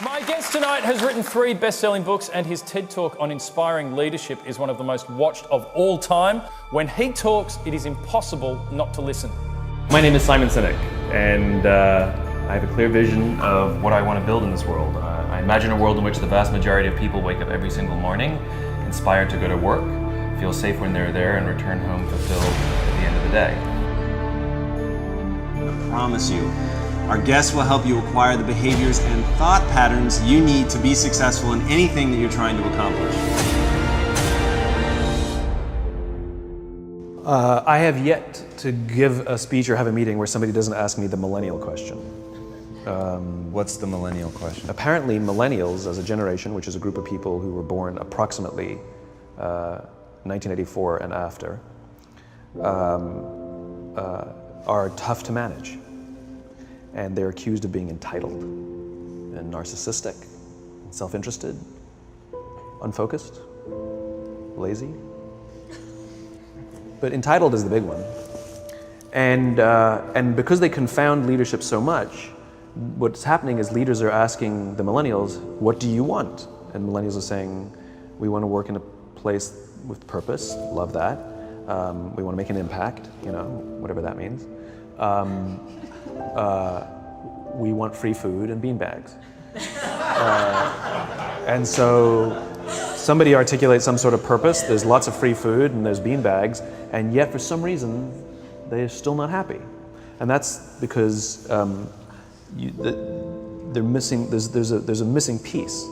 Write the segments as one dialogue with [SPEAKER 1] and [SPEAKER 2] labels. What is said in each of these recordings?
[SPEAKER 1] My guest tonight has written 3 best-selling books, and his TED Talk on inspiring leadership is one of the most watched of all time. When he talks, it is impossible not to listen.
[SPEAKER 2] My name is Simon Sinek, and I have a clear vision of what I want to build in this world. I imagine a world in which the vast majority of people wake up every single morning inspired to go to work, feel safe when they're there, and return home fulfilled at the end of the day.
[SPEAKER 3] I promise you, our guests will help you acquire the behaviors and thought patterns you need to be successful in anything that you're trying to accomplish.
[SPEAKER 4] I have yet to give a speech or have a meeting where somebody doesn't ask me the millennial question.
[SPEAKER 3] What's the millennial question?
[SPEAKER 4] Apparently millennials as a generation, which is a group of people who were born approximately 1984 and after, are tough to manage. And they're accused of being entitled and narcissistic, self-interested, unfocused, lazy. But entitled is the big one. And because they confound leadership so much, what's happening is leaders are asking the millennials, what do you want? And millennials are saying, we want to work in a place with purpose, love that. We want to make an impact, whatever that means. We want free food and beanbags. And so somebody articulates some sort of purpose, there's lots of free food and there's beanbags, and yet for some reason they're still not happy. And that's because they're missing, there's a missing piece.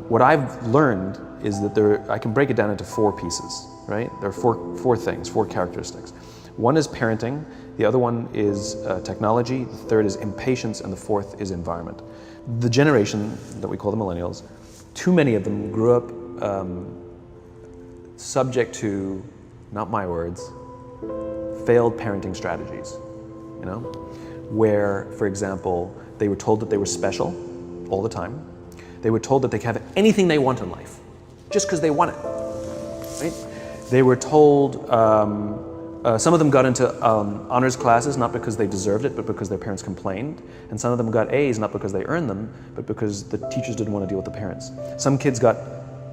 [SPEAKER 4] What I've learned is that I can break it down into 4 pieces, right? There are four things, 4 characteristics. One is parenting, the other one is technology, the third is impatience, and the fourth is environment. The generation that we call the millennials, too many of them grew up subject to, not my words, failed parenting strategies, where, for example, they were told that they were special all the time. They were told that they could have anything they want in life, just because they want it, right? They were told, some of them got into honors classes, not because they deserved it, but because their parents complained. And some of them got A's, not because they earned them, but because the teachers didn't want to deal with the parents. Some kids got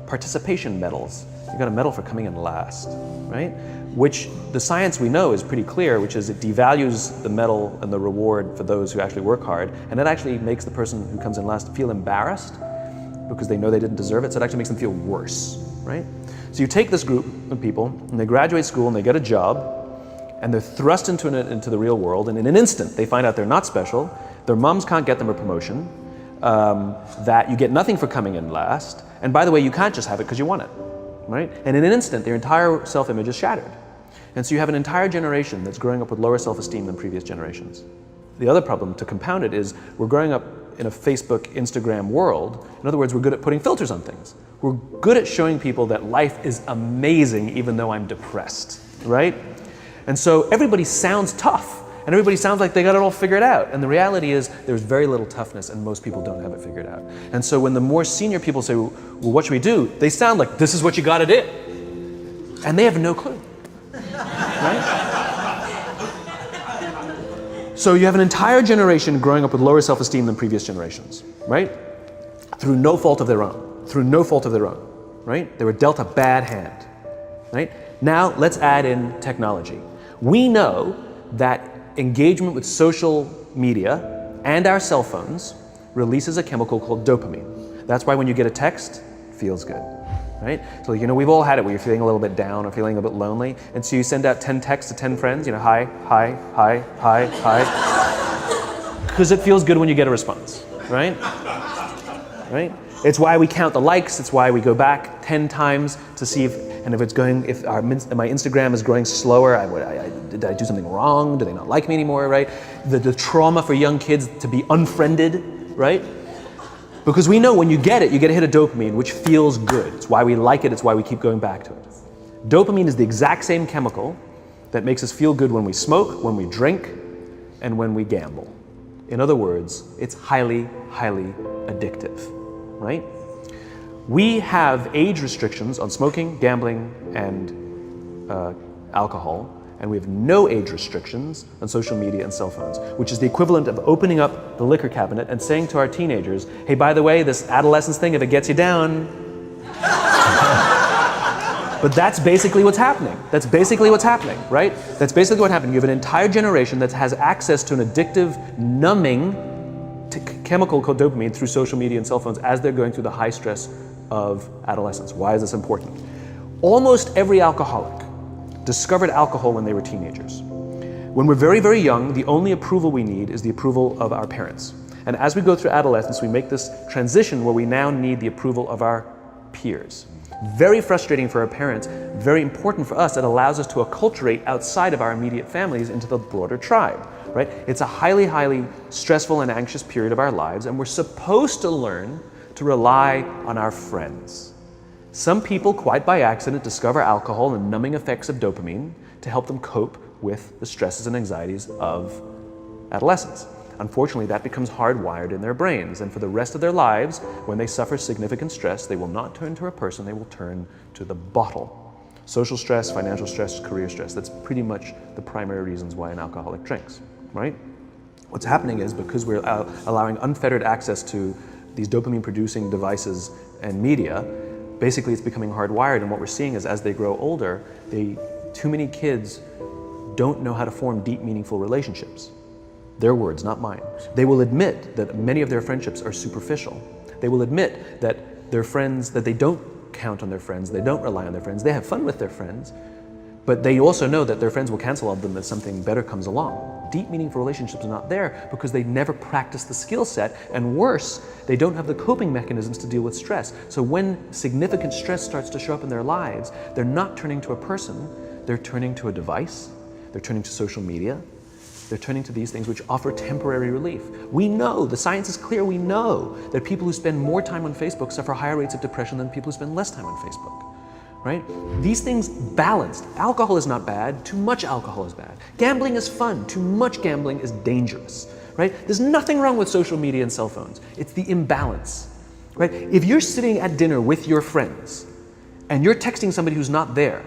[SPEAKER 4] participation medals. You got a medal for coming in last, right? Which the science we know is pretty clear, which is it devalues the medal and the reward for those who actually work hard. And it actually makes the person who comes in last feel embarrassed because they know they didn't deserve it. So it actually makes them feel worse, right? So you take this group of people and they graduate school and they get a job, and they're thrust into the real world, and in an instant they find out they're not special, their moms can't get them a promotion, that you get nothing for coming in last, and by the way, you can't just have it because you want it, right? And in an instant, their entire self-image is shattered. And so you have an entire generation that's growing up with lower self-esteem than previous generations. The other problem, to compound it, is we're growing up in a Facebook, Instagram world. In other words, we're good at putting filters on things. We're good at showing people that life is amazing even though I'm depressed, right? And so everybody sounds tough, and everybody sounds like they got it all figured out. And the reality is there's very little toughness, and most people don't have it figured out. And so when the more senior people say, well, what should we do? They sound like, this is what you gotta do. And they have no clue, right? So you have an entire generation growing up with lower self-esteem than previous generations, right? Through no fault of their own, right? They were dealt a bad hand, right? Now let's add in technology. We know that engagement with social media and our cell phones releases a chemical called dopamine. That's why when you get a text, it feels good, right? So we've all had it where you're feeling a little bit down or feeling a bit lonely, and so you send out 10 texts to 10 friends, hi, hi, hi, hi, hi, because it feels good when you get a response, right? Right? It's why we count the likes, it's why we go back 10 times to see if my Instagram is growing slower, did I do something wrong? Do they not like me anymore, right? The trauma for young kids to be unfriended, right? Because we know when you get a hit of dopamine, which feels good. It's why we like it, it's why we keep going back to it. Dopamine is the exact same chemical that makes us feel good when we smoke, when we drink, and when we gamble. In other words, it's highly, highly addictive, right? We have age restrictions on smoking, gambling, and alcohol, and we have no age restrictions on social media and cell phones, which is the equivalent of opening up the liquor cabinet and saying to our teenagers, hey, by the way, this adolescence thing, if it gets you down. But that's basically what's happening. That's basically what's happening, right? That's basically what happened. You have an entire generation that has access to an addictive, numbing chemical called dopamine through social media and cell phones as they're going through the high stress of adolescence. Why is this important? Almost every alcoholic discovered alcohol when they were teenagers. When we're very, very young, the only approval we need is the approval of our parents. And as we go through adolescence, we make this transition where we now need the approval of our peers. Very frustrating for our parents, very important for us. It allows us to acculturate outside of our immediate families into the broader tribe, right? It's a highly, highly stressful and anxious period of our lives, and we're supposed to learn to rely on our friends. Some people, quite by accident, discover alcohol and numbing effects of dopamine to help them cope with the stresses and anxieties of adolescence. Unfortunately, that becomes hardwired in their brains, and for the rest of their lives, when they suffer significant stress, they will not turn to a person, they will turn to the bottle. Social stress, financial stress, career stress, that's pretty much the primary reasons why an alcoholic drinks, right? What's happening is because we're allowing unfettered access to these dopamine-producing devices and media, basically it's becoming hardwired, and what we're seeing is as they grow older, too many kids don't know how to form deep, meaningful relationships. Their words, not mine. They will admit that many of their friendships are superficial. They will admit that their friends, that they don't count on their friends, they don't rely on their friends, they have fun with their friends, but they also know that their friends will cancel on them if something better comes along. Deep, meaningful relationships are not there because they never practice the skill set, and worse, they don't have the coping mechanisms to deal with stress. So when significant stress starts to show up in their lives, they're not turning to a person, they're turning to a device, they're turning to social media, they're turning to these things which offer temporary relief. We know, the science is clear, we know that people who spend more time on Facebook suffer higher rates of depression than people who spend less time on Facebook, right? These things balanced. Alcohol is not bad, too much alcohol is bad. Gambling is fun, too much gambling is dangerous, right? There's nothing wrong with social media and cell phones. It's the imbalance, right? If you're sitting at dinner with your friends and you're texting somebody who's not there,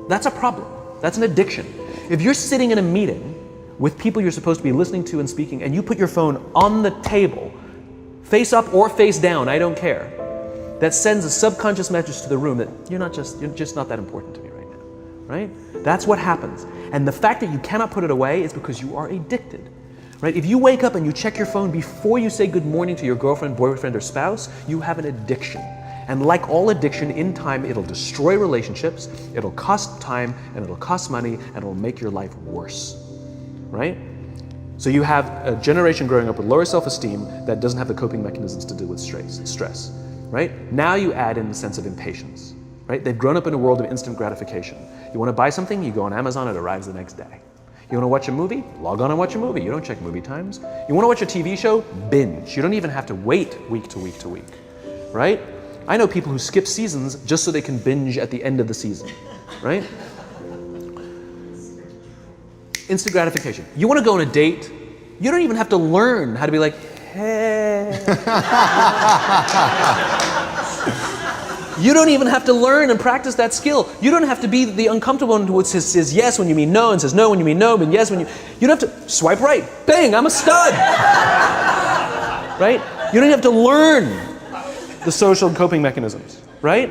[SPEAKER 4] that's a problem. That's an addiction. If you're sitting in a meeting with people you're supposed to be listening to and speaking, and you put your phone on the table, face up or face down, I don't care, that sends a subconscious message to the room that you're just not that important to me right now, right? That's what happens. And the fact that you cannot put it away is because you are addicted, right? If you wake up and you check your phone before you say good morning to your girlfriend, boyfriend, or spouse, you have an addiction. And like all addiction, in time, it'll destroy relationships, it'll cost time, and it'll cost money, and it'll make your life worse, right? So you have a generation growing up with lower self-esteem that doesn't have the coping mechanisms to deal with stress, right? Now you add in the sense of impatience, right? They've grown up in a world of instant gratification. You want to buy something, you go on Amazon, it arrives the next day. You want to watch a movie? Log on and watch a movie. You don't check movie times. You want to watch a TV show? Binge. You don't even have to wait week to week to week, right? I know people who skip seasons just so they can binge at the end of the season, right? Instant gratification. You want to go on a date, you don't even have to learn how to be like, hey. You don't even have to learn and practice that skill. You don't have to be the uncomfortable one who says yes when you mean no, and says no when you mean no, and yes when you don't have to swipe right. Bang, I'm a stud. Right? You don't have to learn the social coping mechanisms, right?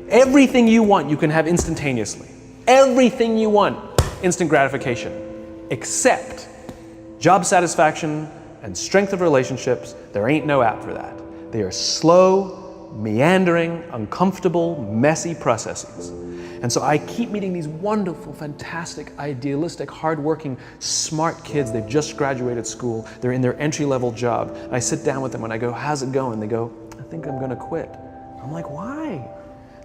[SPEAKER 4] Everything you want, you can have instantaneously. Everything you want, instant gratification, except job satisfaction and strength of relationships. There ain't no app for that. They are slow, meandering, uncomfortable, messy processes. And so I keep meeting these wonderful, fantastic, idealistic, hardworking, smart kids. They've just graduated school. They're in their entry-level job. And I sit down with them and I go, how's it going? They go, I think I'm gonna quit. I'm like, why?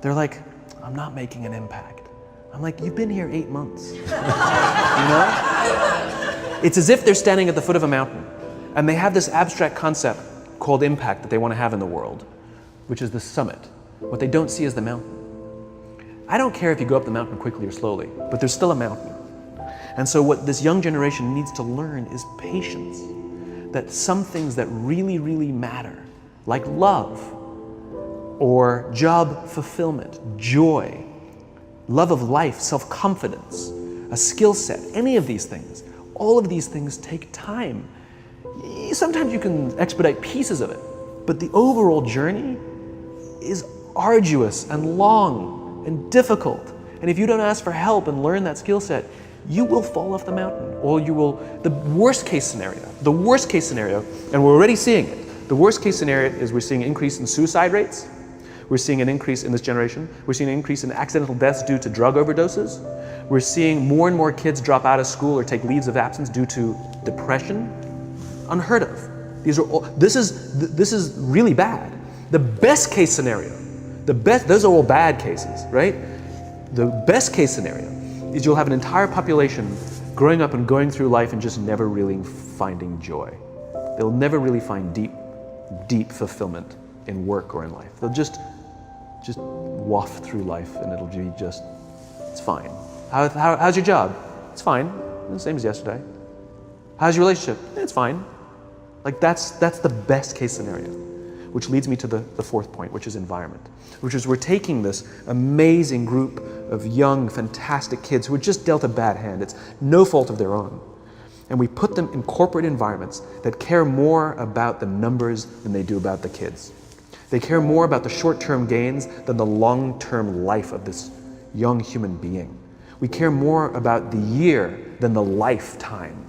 [SPEAKER 4] They're like, I'm not making an impact. I'm like, you've been here 8 months. You know? It's as if they're standing at the foot of a mountain and they have this abstract concept called impact that they want to have in the world, which is the summit. What they don't see is the mountain. I don't care if you go up the mountain quickly or slowly, but there's still a mountain. And so what this young generation needs to learn is patience. That some things that really, really matter, like love, or job fulfillment, joy, love of life, self-confidence, a skill set, any of these things. All of these things take time. Sometimes you can expedite pieces of it, but the overall journey is arduous and long and difficult. And if you don't ask for help and learn that skill set, you will fall off the mountain, or you will, the worst case scenario, and we're already seeing it. The worst case scenario is we're seeing an increase in suicide rates. We're seeing an increase in this generation. We're seeing an increase in accidental deaths due to drug overdoses. We're seeing more and more kids drop out of school or take leaves of absence due to depression. Unheard of. This is really bad. The best case scenario, those are all bad cases, right? The best case scenario is you'll have an entire population growing up and going through life and just never really finding joy. They'll never really find deep fulfillment in work or in life. They'll just waft through life and it'll be just, it's fine. How's your job? It's fine, the same as yesterday. How's your relationship? It's fine. Like that's the best case scenario, which leads me to the fourth point, which is environment, which is we're taking this amazing group of young, fantastic kids who were just dealt a bad hand. It's no fault of their own. And we put them in corporate environments that care more about the numbers than they do about the kids. They care more about the short-term gains than the long-term life of this young human being. We care more about the year than the lifetime,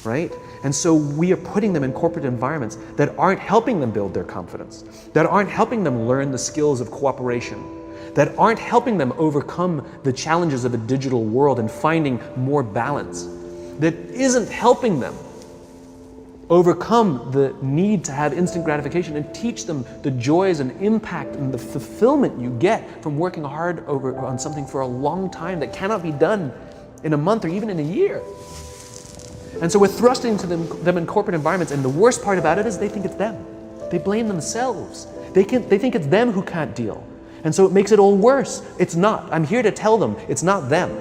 [SPEAKER 4] right? And so we are putting them in corporate environments that aren't helping them build their confidence, that aren't helping them learn the skills of cooperation, that aren't helping them overcome the challenges of a digital world and finding more balance, that isn't helping them overcome the need to have instant gratification and teach them the joys and impact and the fulfillment you get from working hard on something for a long time that cannot be done in a month or even in a year. And so we're thrusting to them in corporate environments, and the worst part about it is they think it's them. They blame themselves. They think it's them who can't deal. And so it makes it all worse. It's not. I'm here to tell them it's not them.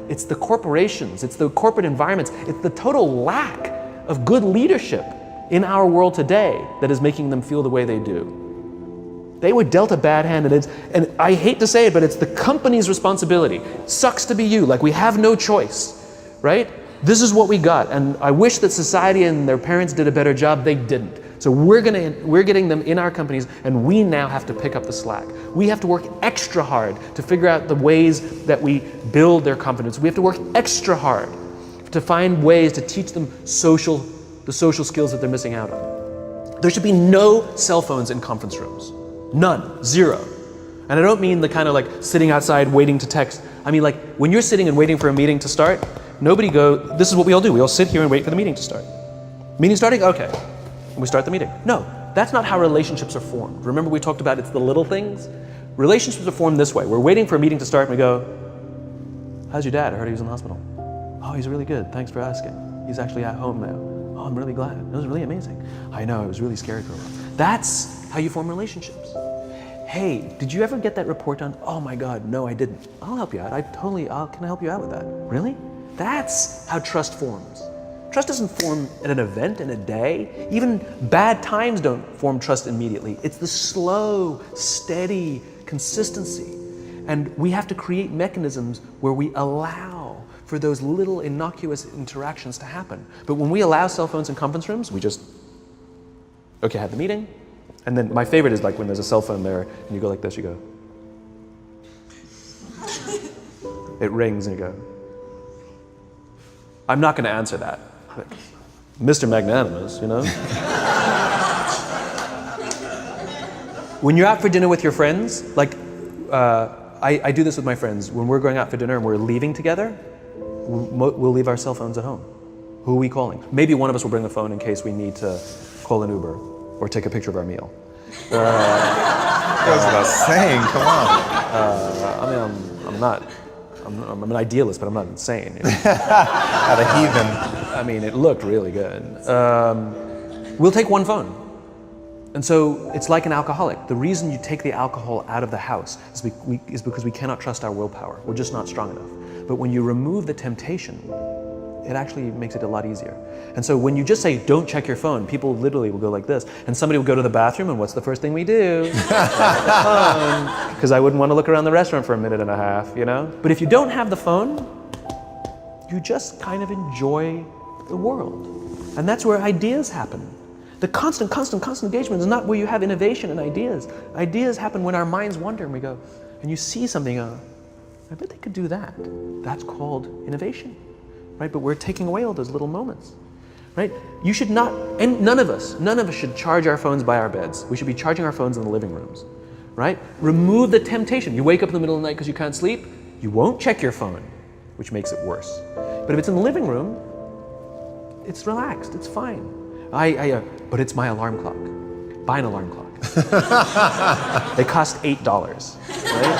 [SPEAKER 4] It's the corporations, it's the corporate environments, it's the total lack of good leadership in our world today that is making them feel the way they do. They were dealt a bad hand, and I hate to say it, but it's the company's responsibility. Sucks to be you, like we have no choice, right? This is what we got, and I wish that society and their parents did a better job. They didn't. So we're getting them in our companies, and we now have to pick up the slack. We have to work extra hard to figure out the ways that we build their confidence. We have to work extra hard to find ways to teach them the social skills that they're missing out on. There should be no cell phones in conference rooms. None. Zero. And I don't mean the kind of like sitting outside waiting to text. I mean like when you're sitting and waiting for a meeting to start, this is what we all do. We all sit here and wait for the meeting to start. Meeting starting? Okay. And we start the meeting. No, that's not how relationships are formed. Remember we talked about it's the little things? Relationships are formed this way. We're waiting for a meeting to start and we go, how's your dad? I heard he was in the hospital. Oh, he's really good. Thanks for asking. He's actually at home now. Oh, I'm really glad. It was really amazing. I know, it was really scary for a while. That's how you form relationships. Hey, did you ever get that report done? Oh my God, no, I didn't. I'll help you out. Can I help you out with that? Really? That's how trust forms. Trust doesn't form at an event in a day. Even bad times don't form trust immediately. It's the slow, steady consistency. And we have to create mechanisms where we allow for those little innocuous interactions to happen. But when we allow cell phones in conference rooms, we just, okay, have the meeting. And then my favorite is like when there's a cell phone there and you go like this, you go. It rings and you go. I'm not going to answer that. But Mr. Magnanimous, you know? When you're out for dinner with your friends, like I do this with my friends. When we're going out for dinner and we're leaving together, we'll leave our cell phones at home. Who are we calling? Maybe one of us will bring a phone in case we need to call an Uber or take a picture of our meal.
[SPEAKER 5] Goes without saying, come on.
[SPEAKER 4] I'm an idealist, but I'm not insane. You know?
[SPEAKER 5] At a heathen.
[SPEAKER 4] I mean, it looked really good. We'll take one phone. And so it's like an alcoholic. The reason you take the alcohol out of the house is because we cannot trust our willpower. We're just not strong enough. But when you remove the temptation, it actually makes it a lot easier. And so when you just say, don't check your phone, people literally will go like this. And somebody will go to the bathroom, and what's the first thing we do? Because I wouldn't want to look around the restaurant for a minute and a half, you know? But if you don't have the phone, you just kind of enjoy the world. And that's where ideas happen. The constant engagement is not where you have innovation and ideas. Ideas happen when our minds wander and we go, and you see something, I bet they could do that. That's called innovation, right? But we're taking away all those little moments, right? You should not, and none of us should charge our phones by our beds. We should be charging our phones in the living rooms, right? Remove the temptation. You wake up in the middle of the night because you can't sleep, you won't check your phone, which makes it worse. But if it's in the living room, it's relaxed, it's fine. But it's my alarm clock. Buy an alarm clock. They cost $8, right?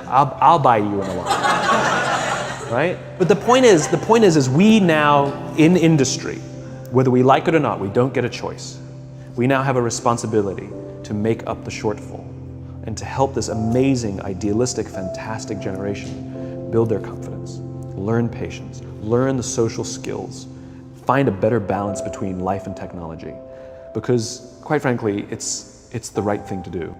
[SPEAKER 4] I'll buy you an alarm, right? But the point is we now in industry, whether we like it or not, we don't get a choice. We now have a responsibility to make up the shortfall and to help this amazing, idealistic, fantastic generation build their confidence, learn patience, learn the social skills, find a better balance between life and technology, because quite frankly, it's the right thing to do.